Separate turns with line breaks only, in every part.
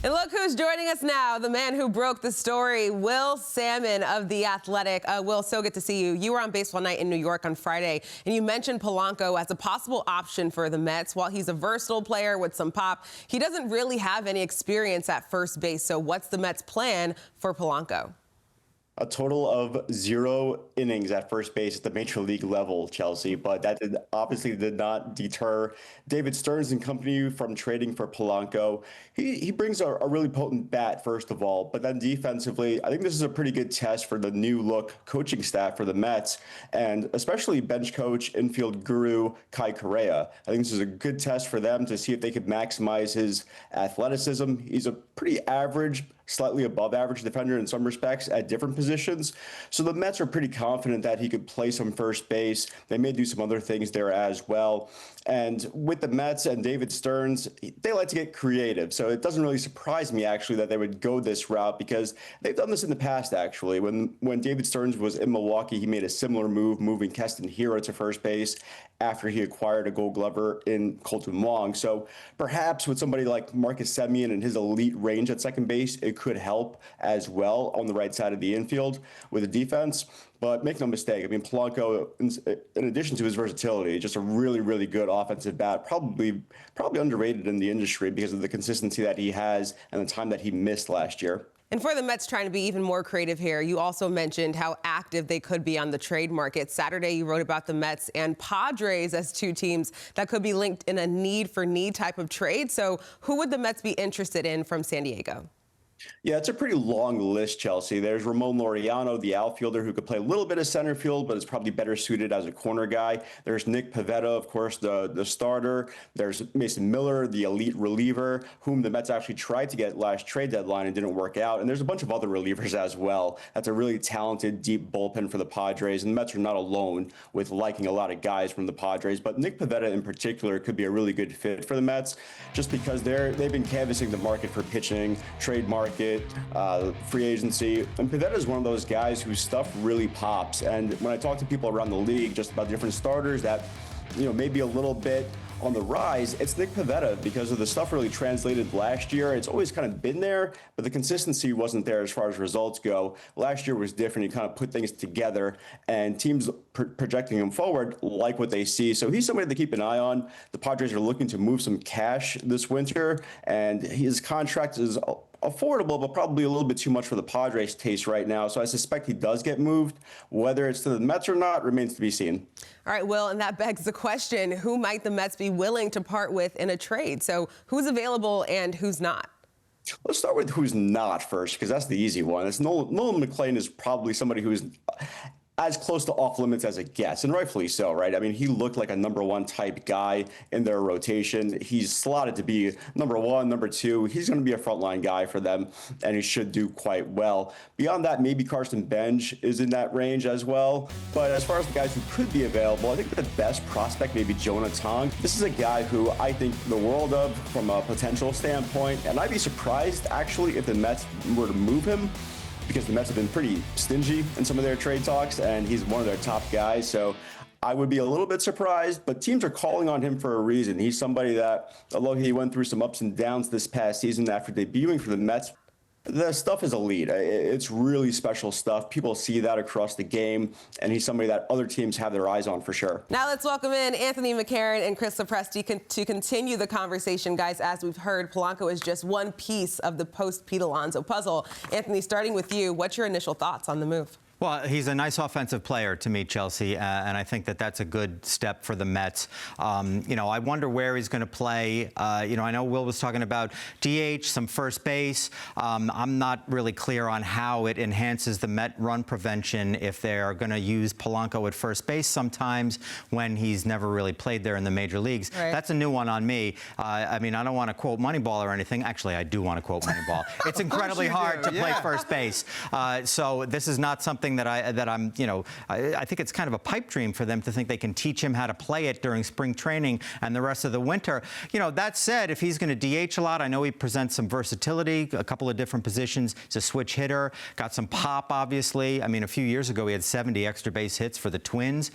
And look who's joining us now, the man who broke the story, Will Sammon of The Athletic. Will, so good to see you. You were on Baseball Night in New York on Friday, and you mentioned Polanco as a possible option for the Mets. While he's a versatile player with some pop, he doesn't really have any experience at first base. So what's the Mets' plan for Polanco?
A total of 0 innings at first base at the major league level, Chelsea, but that obviously did not deter David Stearns and company from trading for Polanco. He brings a really potent bat, first of all, but then defensively, I think this is a pretty good test for the new look coaching staff for the Mets, and especially bench coach, infield guru Kai Correa. I think this is a good test for them to see if they could maximize his athleticism. He's a pretty average, slightly above average defender in some respects at different positions. So the Mets are pretty confident that he could play some first base. They may do some other things there as well. And with the Mets and David Stearns, they like to get creative. So it doesn't really surprise me, actually, that they would go this route because they've done this in the past, actually. When David Stearns was in Milwaukee, he made a similar move, moving Keston Hiura to first base after he acquired a Gold Glover in Colton Wong. So perhaps with somebody like Marcus Semien and his elite range at second base, it could help as well on the right side of the infield with the defense. But make no mistake, I mean, Polanco, in addition to his versatility, just a really, really good offensive bat, probably underrated in the industry because of the consistency that he has and the time that he missed last year.
And for the Mets trying to be even more creative here, you also mentioned how active they could be on the trade market. Saturday, you wrote about the Mets and Padres as two teams that could be linked in a need-for-need type of trade. So who would the Mets be interested in from San Diego?
Yeah, it's a pretty long list, Chelsea. There's Ramon Laureano, the outfielder who could play a little bit of center field, but is probably better suited as a corner guy. There's Nick Pivetta, of course, the starter. There's Mason Miller, the elite reliever, whom the Mets actually tried to get last trade deadline and didn't work out. And there's a bunch of other relievers as well. That's a really talented, deep bullpen for the Padres. And the Mets are not alone with liking a lot of guys from the Padres. But Nick Pivetta in particular could be a really good fit for the Mets just because they've been canvassing the market for pitching, trade market, free agency. And Pivetta is one of those guys whose stuff really pops. And when I talk to people around the league just about different starters that, maybe a little bit on the rise, it's Nick Pivetta because of the stuff really translated last year. It's always kind of been there, but the consistency wasn't there as far as results go. Last year was different. He kind of put things together, and teams projecting him forward like what they see. So he's somebody to keep an eye on. The Padres are looking to move some cash this winter, and his contract is affordable, but probably a little bit too much for the Padres' taste right now. So I suspect he does get moved. Whether it's to the Mets or not remains to be seen.
All right, Will, and that begs the question, who might the Mets be willing to part with in a trade? So who's available and who's not?
Let's start with who's not first, because that's the easy one. It's Nolan McClain is probably somebody who's as close to off limits as it gets, and rightfully so, right? I mean, he looked like a number one type guy in their rotation. He's slotted to be number one, number two. He's going to be a frontline guy for them, and he should do quite well. Beyond that, maybe Carson Bench is in that range as well. But as far as the guys who could be available, I think the best prospect may be Jonah Tong. This is a guy who I think the world of from a potential standpoint, and I'd be surprised actually if the Mets were to move him, because the Mets have been pretty stingy in some of their trade talks, and he's one of their top guys. So I would be a little bit surprised, but teams are calling on him for a reason. He's somebody that, although he went through some ups and downs this past season after debuting for the Mets, the stuff is elite. It's really special stuff. People see that across the game, and he's somebody that other teams have their eyes on for sure.
Now let's welcome in Anthony McCarron and Chris Lopresti to continue the conversation, guys. As we've heard, Polanco is just one piece of the post-Pete Alonso puzzle. Anthony, starting with you, what's your initial thoughts on the move?
Well, he's a nice offensive player to me, Chelsea, and I think that that's a good step for the Mets. I wonder where he's going to play. I know Will was talking about DH, some first base. I'm not really clear on how it enhances the Met run prevention if they're going to use Polanco at first base sometimes when he's never really played there in the major leagues. Right. That's a new one on me. I don't want to quote Moneyball or anything. Actually, I do want to quote Moneyball. It's incredibly hard to play first base. So this is not something something that I'm, I think it's kind of a pipe dream for them to think they can teach him how to play it during spring training and the rest of the winter. That said, if he's going to DH a lot, I know he presents some versatility, a couple of different positions. He's a switch hitter, got some pop, obviously. I mean, a few years ago, he had 70 extra base hits for the Twins.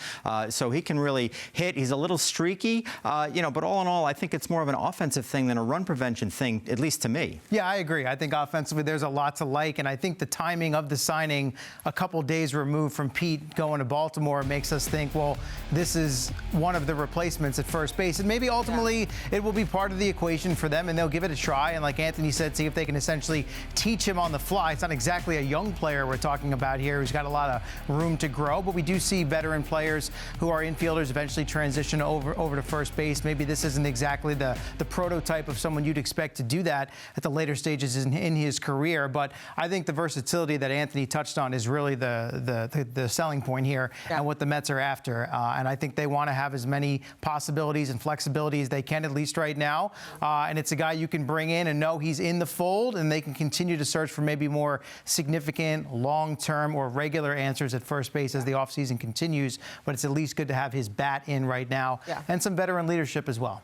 So he can really hit. He's a little streaky, but all in all, I think it's more of an offensive thing than a run prevention thing, at least to me.
Yeah, I agree. I think offensively there's a lot to like, and I think the timing of the signing a couple days removed from Pete going to Baltimore makes us think, well, this is one of the replacements at first base, and maybe ultimately it will be part of the equation for them, and they'll give it a try, and like Anthony said, see if they can essentially teach him on the fly. It's not exactly a young player we're talking about here who's got a lot of room to grow, but we do see veteran players who are infielders eventually transition over to first base. Maybe this isn't exactly the prototype of someone you'd expect to do that at the later stages in his career, but I think the versatility that Anthony touched on is really the selling point here and what the Mets are after. And I think they want to have as many possibilities and flexibility as they can, at least right now. And it's a guy you can bring in and know he's in the fold, and they can continue to search for maybe more significant, long-term, or regular answers at first base as the offseason continues. But it's at least good to have his bat in right now and some veteran leadership as well.